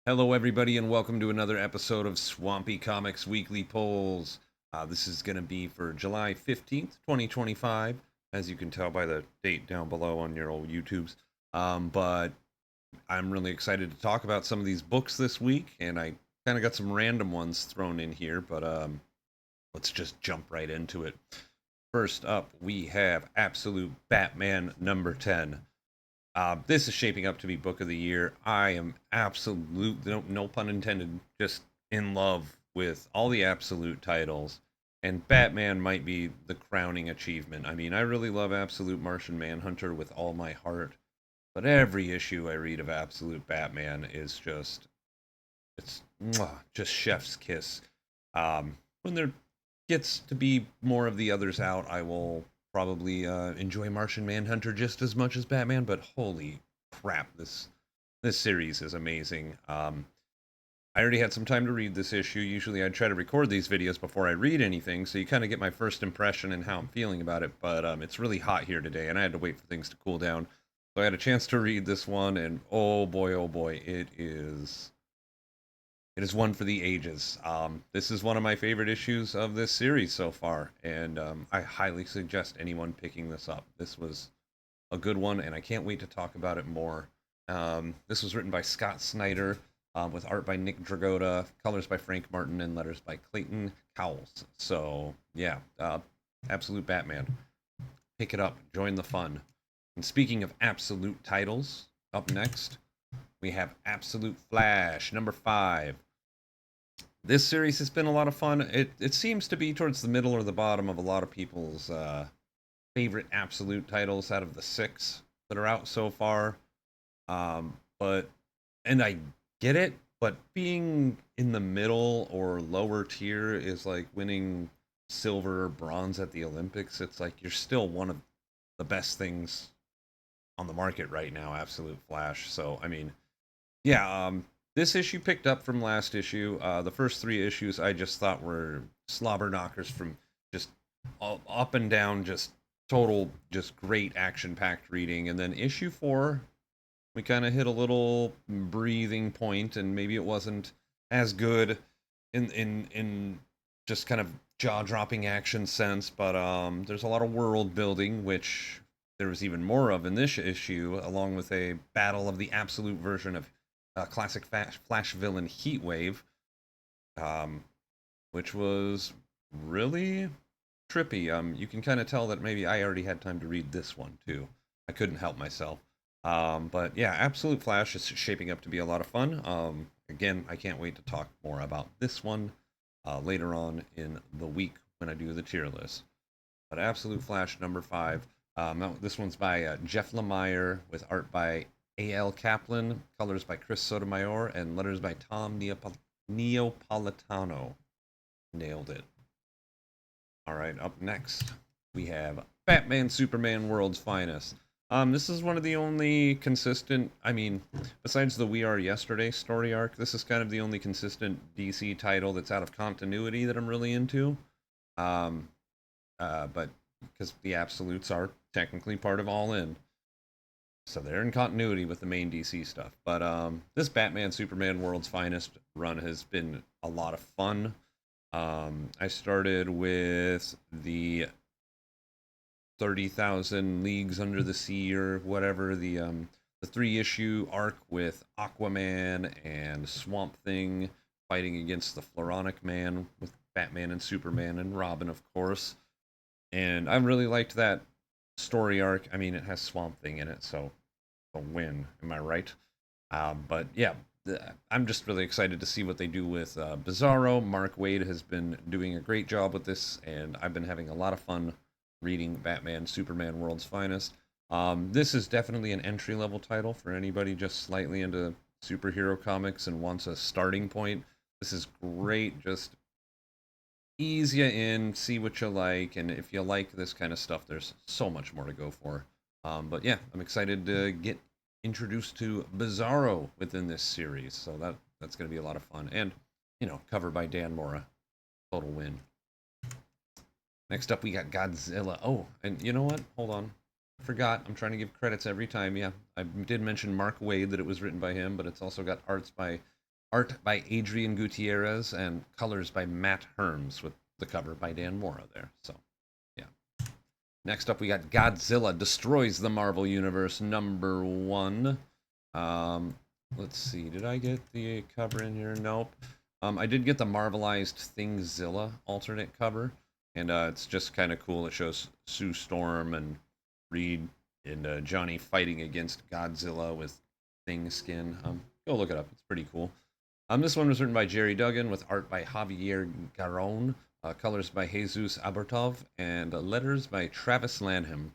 Hello, everybody, and welcome to another episode of Swampy Comics Weekly Polls. This is going to be for July 15th, 2025, as you can tell by the date down below on your old YouTubes. But I'm really excited to talk about some of these books this week, and I kind of got some random ones thrown in here, but let's just jump right into it. First up, we have Absolute Batman number 10. This is shaping up to be book of the year. I am absolute, no pun intended, just in love with all the absolute titles. And Batman might be the crowning achievement. I mean, I really love Absolute Martian Manhunter with all my heart. But every issue I read of Absolute Batman is it's just chef's kiss. When there gets to be more of the others out, I will probably enjoy Martian Manhunter just as much as Batman. But holy crap, this series is amazing. I already had some time to read this issue. Usually, I try to record these videos before I read anything, so you kind of get my first impression and how I'm feeling about it. But it's really hot here today, and I had to wait for things to cool down. So I had a chance to read this one, and oh boy, it is one for the ages. This is one of my favorite issues of this series so far, and I highly suggest anyone picking this up. This was a good one, and I can't wait to talk about it more. This was written by Scott Snyder, with art by Nick Dragotta, colors by Frank Martin, and letters by Clayton Cowles. So, yeah, Absolute Batman. Pick it up, join the fun. And speaking of absolute titles, up next, we have Absolute Flash, number 5. This series has been a lot of fun. It seems to be towards the middle or the bottom of a lot of people's favorite absolute titles out of the 6 that are out so far. But and I get it, but being in the middle or lower tier is like winning silver or bronze at the Olympics. It's like you're still one of the best things on the market right now, Absolute Flash. So I mean, yeah, this issue picked up from last issue. The first 3 issues I just thought were slobber knockers from just all, up and down, just total, just great action packed reading. And then issue 4, we kind of hit a little breathing point, and maybe it wasn't as good in just kind of jaw dropping action sense, but there's a lot of world building, which there was even more of in this issue, along with a battle of the absolute version of classic Flash villain Heatwave, um, which was really trippy. You can kind of tell that maybe I already had time to read this one too. I couldn't help myself. But yeah, Absolute Flash is shaping up to be a lot of fun. Again, I can't wait to talk more about this one later on in the week when I do the tier list. But Absolute Flash number 5. This one's by Jeff Lemire with art by A.L. Kaplan, colors by Chris Sotomayor, and letters by Tom Neapolitano. Nailed it. All right, up next we have Batman Superman World's Finest. This is one of the only consistent, I mean, besides the We Are Yesterday story arc, this is kind of the only consistent DC title that's out of continuity that I'm really into. Um, but because the Absolutes are technically part of All In. So they're in continuity with the main DC stuff. But this Batman Superman World's Finest run has been a lot of fun. I started with the 30,000 Leagues Under the Sea or whatever, the 3-issue arc with Aquaman and Swamp Thing fighting against the Floronic Man with Batman and Superman and Robin, of course. And I really liked that story arc. I mean, it has Swamp Thing in it, so a win. Am I right? But yeah, I'm just really excited to see what they do with Bizarro. Mark Waid has been doing a great job with this, and I've been having a lot of fun reading Batman Superman World's Finest. This is definitely an entry level title for anybody just slightly into superhero comics and wants a starting point. This is great. Just ease you in, see what you like, and if you like this kind of stuff, there's so much more to go for. But yeah, I'm excited to get introduced to Bizarro within this series, so that's going to be a lot of fun, and covered by Dan Mora, total win. Next up, we got Godzilla. Oh, and you know what? Hold on, I forgot. I'm trying to give credits every time. Yeah, I did mention Mark Waid, that it was written by him, but it's also got arts by art by Adrián Gutiérrez, and colors by Matt Herms, with the cover by Dan Mora there. So, yeah. Next up, we got Godzilla Destroys the Marvel Universe #1. Let's see, did I get the cover in here? Nope. I did get the Marvelized Thingzilla alternate cover, and it's just kind of cool. It shows Sue Storm and Reed and Johnny fighting against Godzilla with Thing skin. Go look it up. It's pretty cool. This one was written by Gerry Duggan with art by Javier Garrón, colors by Jesus Aburtov, and letters by Travis Lanham.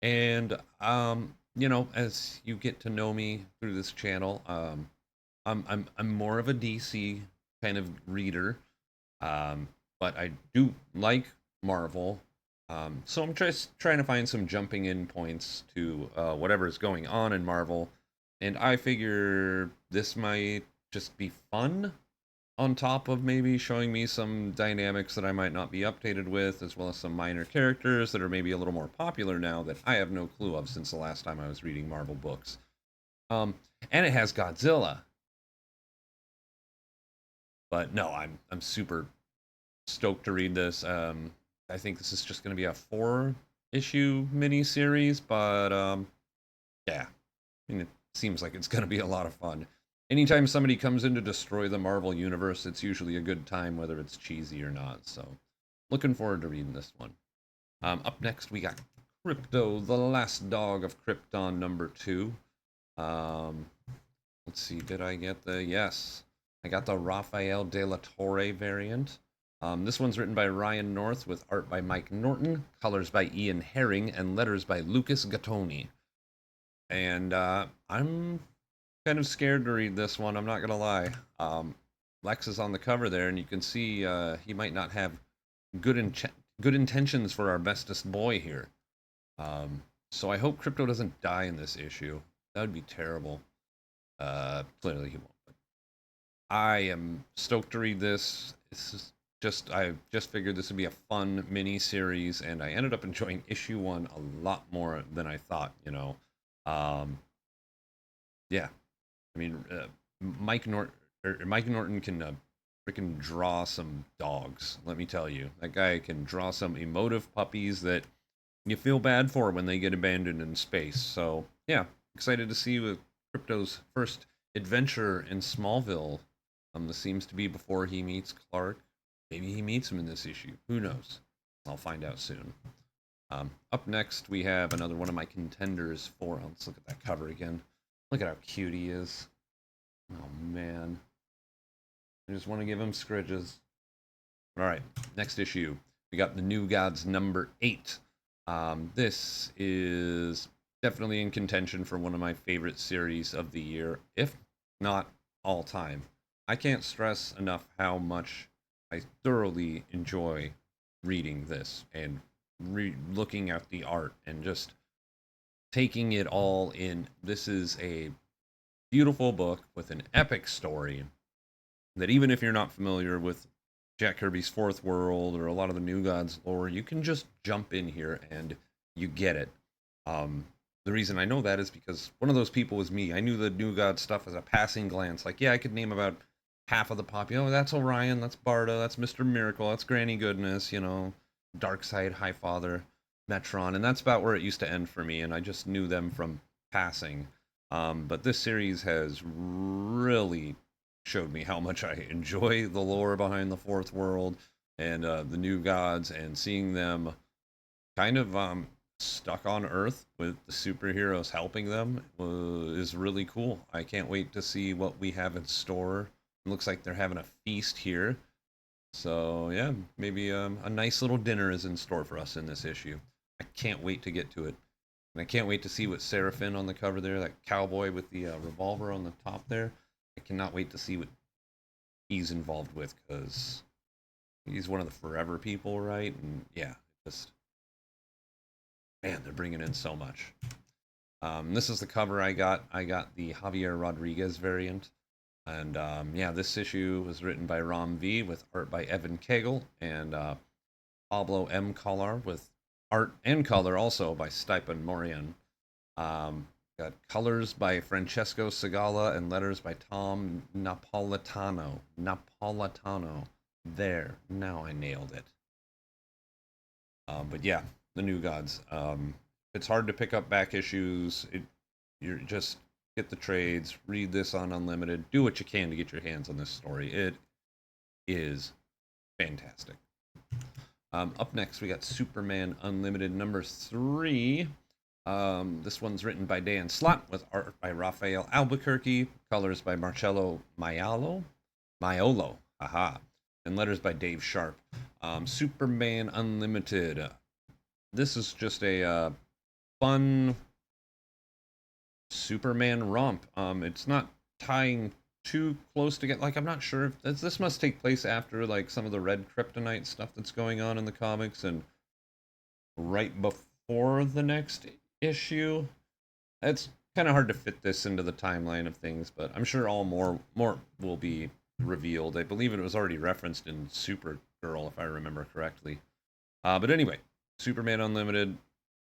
And you know, as you get to know me through this channel, I'm more of a DC kind of reader, but I do like Marvel. So I'm just trying to find some jumping in points to whatever is going on in Marvel, and I figure this might just be fun, on top of maybe showing me some dynamics that I might not be updated with, as well as some minor characters that are maybe a little more popular now that I have no clue of since the last time I was reading Marvel books. And it has Godzilla. But no, I'm super stoked to read this. I think this is just going to be a 4-issue miniseries, but yeah, I mean, it seems like it's going to be a lot of fun. Anytime somebody comes in to destroy the Marvel Universe, it's usually a good time, whether it's cheesy or not. So, looking forward to reading this one. Up next, we got Krypto, the Last Dog of Krypton #2. Let's see, did I get the... Yes, I got the Rafael de la Torre variant. This one's written by Ryan North with art by Mike Norton, colors by Ian Herring, and letters by Lucas Gattoni. And I'm kind of scared to read this one, I'm not gonna lie. Lex is on the cover there, and you can see he might not have good intentions for our bestest boy here. So I hope Krypto doesn't die in this issue. That would be terrible. Clearly he won't. But I am stoked to read this. I just figured this would be a fun mini series, and I ended up enjoying issue 1 a lot more than I thought. You know, yeah. I mean, Mike Norton can freaking draw some dogs. Let me tell you, that guy can draw some emotive puppies that you feel bad for when they get abandoned in space. So yeah, excited to see with Krypto's first adventure in Smallville. This seems to be before he meets Clark. Maybe he meets him in this issue. Who knows? I'll find out soon. Up next, we have another one of my contenders for... Let's look at that cover again. Look at how cute he is. Oh, man. I just want to give him scridges. All right, next issue. We got the New Gods #8. This is definitely in contention for one of my favorite series of the year, if not all time. I can't stress enough how much I thoroughly enjoy reading this and looking at the art and just taking it all in. This is a beautiful book with an epic story that, even if you're not familiar with Jack Kirby's Fourth World or a lot of the New Gods lore, you can just jump in here and you get it. The reason I know that is because one of those people was me. I knew the New Gods stuff as a passing glance. Like, yeah, I could name about half of the pop. You know, that's Orion, that's Barda, that's Mr. Miracle, that's Granny Goodness, you know, Darkseid, Highfather, Metron, and that's about where it used to end for me, and I just knew them from passing. But this series has really showed me how much I enjoy the lore behind the Fourth World and the New Gods, and seeing them kind of stuck on Earth with the superheroes helping them is really cool. I can't wait to see what we have in store. It looks like they're having a feast here. So yeah, maybe a nice little dinner is in store for us in this issue. I can't wait to get to it. And I can't wait to see what Seraphin on the cover there, that cowboy with the revolver on the top there. I cannot wait to see what he's involved with, because he's one of the Forever people, right? And yeah, just... Man, they're bringing in so much. This is the cover I got. I got the Javier Rodriguez variant. And yeah, this issue was written by Ram V with art by Evan Cagle and Pablo M. Collar with art and color also by Stipan Morian. Got Got colors by Francesco Segala and letters by Tom Napolitano. Napolitano. There. Now I nailed it. But yeah, the New Gods. It's hard to pick up back issues. You're just get the trades, read this on Unlimited, do what you can to get your hands on this story. It is fantastic. Up next, we got Superman Unlimited number 3. This one's written by Dan Slott with art by Rafael Albuquerque, colors by Marcello Maiolo, haha, and letters by Dave Sharp. Superman Unlimited. This is just a fun Superman romp. It's not tying too close to get, like, I'm not sure if this must take place after like some of the red kryptonite stuff that's going on in the comics and right before the next issue. It's kind of hard to fit this into the timeline of things, but I'm sure all more will be revealed. I believe it was already referenced in Supergirl, if I remember correctly. But anyway, Superman Unlimited.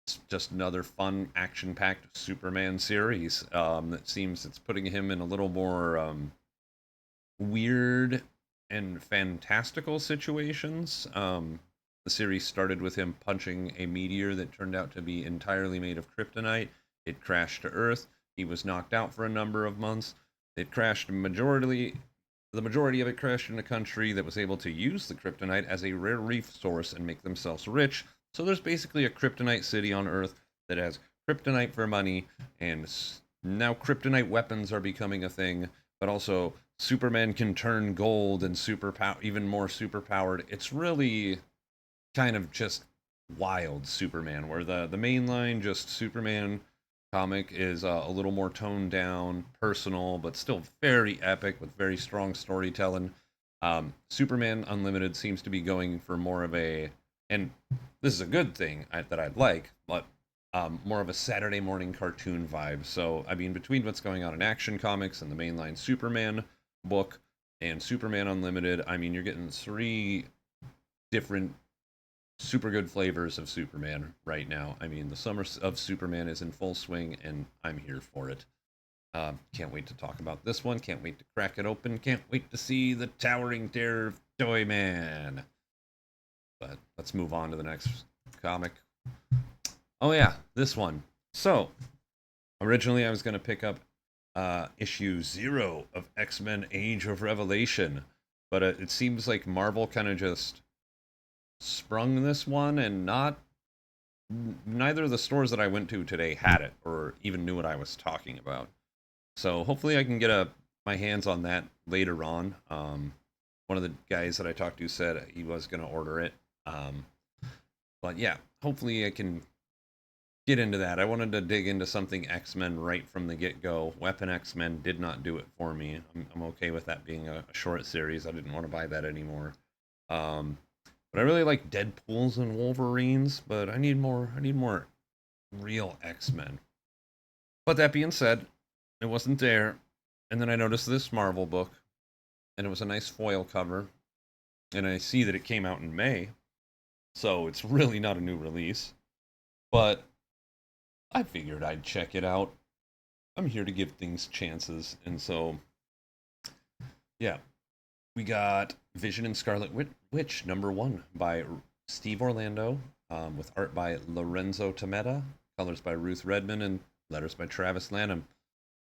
It's just another fun, action-packed Superman series. That seems it's putting him in a little more weird and fantastical situations. The series started with him punching a meteor that turned out to be entirely made of kryptonite. It crashed to Earth. He was knocked out for a number of months. It crashed the majority of it crashed in a country that was able to use the kryptonite as a rare resource and make themselves rich. So there's basically a kryptonite city on Earth that has kryptonite for money, and now kryptonite weapons are becoming a thing, but also Superman can turn gold and even more superpowered. It's really kind of just wild Superman, where the mainline just Superman comic is a little more toned down, personal, but still very epic with very strong storytelling. Superman Unlimited seems to be going for more of a, and this is a good thing that I'd like, but more of a Saturday morning cartoon vibe. So, I mean, between what's going on in Action Comics and the mainline Superman book and Superman Unlimited, I mean, you're getting 3 different super good flavors of Superman right now. I mean, the summer of Superman is in full swing, and I'm here for it. Can't wait to talk about this one. Can't wait to crack it open. Can't wait to see the towering terror of Toyman. But let's move on to the next comic. Oh yeah, this one. So, originally I was going to pick up issue 0 of X-Men Age of Revelation, but it seems like Marvel kind of just sprung this one, and neither of the stores that I went to today had it or even knew what I was talking about. So hopefully I can get my hands on that later on. One of the guys that I talked to said he was going to order it. But yeah, hopefully I can get into that. I wanted to dig into something X-Men right from the get-go. Weapon X-Men did not do it for me. I'm okay with that being a short series. I didn't want to buy that anymore. But I really like Deadpools and Wolverines, but I need more real X-Men. But that being said, it wasn't there. And then I noticed this Marvel book, and it was a nice foil cover. And I see that it came out in May, so it's really not a new release. But I figured I'd check it out. I'm here to give things chances, and so, yeah. We got Vision and Scarlet Witch number 1 by Steve Orlando, with art by Lorenzo Tometa, colors by Ruth Redman, and letters by Travis Lanham.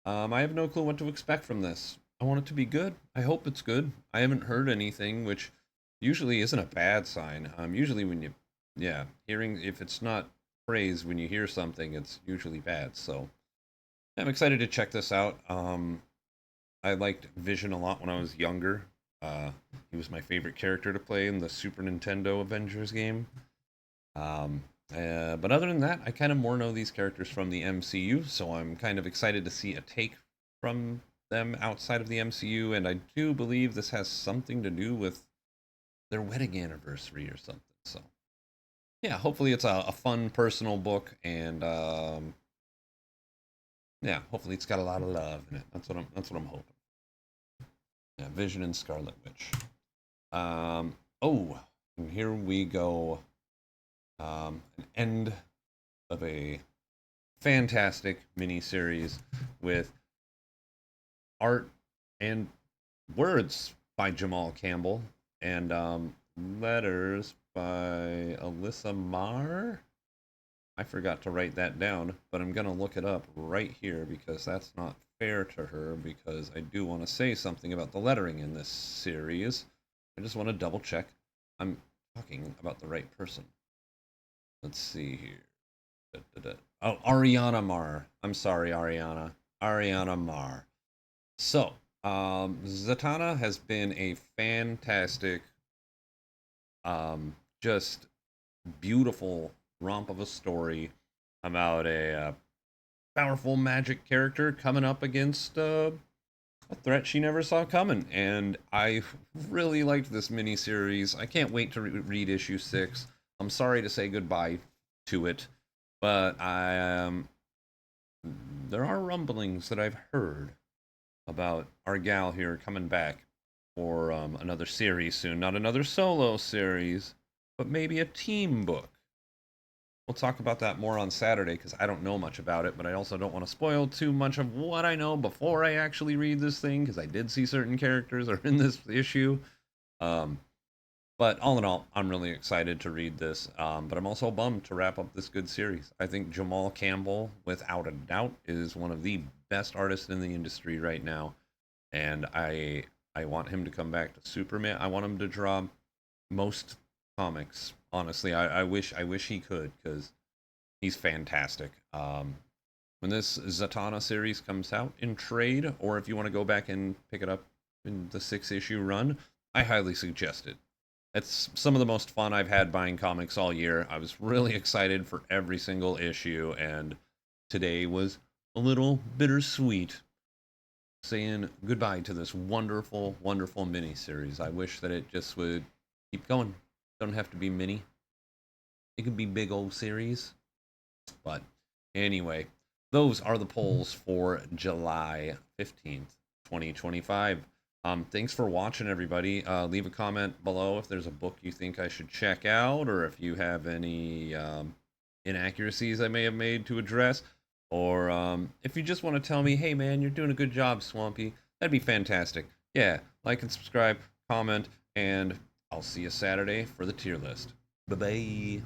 I have no clue what to expect from this. I want it to be good. I hope it's good. I haven't heard anything, which usually isn't a bad sign. Usually when hearing, if it's not praise when you hear something, it's usually bad. So I'm excited to check this out. I liked Vision a lot when I was younger. He was my favorite character to play in the Super Nintendo Avengers game. But other than that, I kind of more know these characters from the MCU, so I'm kind of excited to see a take from them outside of the MCU, and I do believe this has something to do with their wedding anniversary or something. So, yeah, hopefully it's a fun, personal book, and yeah, hopefully it's got a lot of love in it. That's what I'm hoping. Yeah, Vision and Scarlet Witch. Oh, and here we go. An end of a fantastic miniseries with art and words by Jamal Campbell and letters by Alyssa Marr. I forgot to write that down, but I'm going to look it up right here because that's not fair to her because I do want to say something about the lettering in this series. I just want to double check I'm talking about the right person. Let's see here. Oh, Ariana Marr. I'm sorry, Ariana. Ariana Marr. So, Zatanna has been a fantastic, just beautiful romp of a story about a powerful magic character coming up against a threat she never saw coming. And I really liked this miniseries. I can't wait to read issue 6. I'm sorry to say goodbye to it, but there are rumblings that I've heard about our gal here coming back for another series soon. Not another solo series, but maybe a team book. We'll talk about that more on Saturday because I don't know much about it, but I also don't want to spoil too much of what I know before I actually read this thing because I did see certain characters are in this issue. Um, but all in all, I'm really excited to read this. But I'm also bummed to wrap up this good series. I think Jamal Campbell, without a doubt, is one of the best artists in the industry right now, and I want him to come back to Superman. I want him to draw most comics. Honestly, I wish he could because he's fantastic. When this Zatanna series comes out in trade, or if you want to go back and pick it up in the 6 issue run, I highly suggest it. It's some of the most fun I've had buying comics all year. I was really excited for every single issue, and today was a little bittersweet saying goodbye to this wonderful, wonderful mini series. I wish that it just would keep going. Don't have to be mini. It could be big old series. But anyway, those are the polls for July 15th, 2025. Thanks for watching, everybody. Leave a comment below if there's a book you think I should check out, or if you have any inaccuracies I may have made to address, or if you just want to tell me, hey man, you're doing a good job, Swampy, that'd be fantastic. Yeah, like and subscribe, comment, and I'll see you Saturday for the tier list. Bye bye.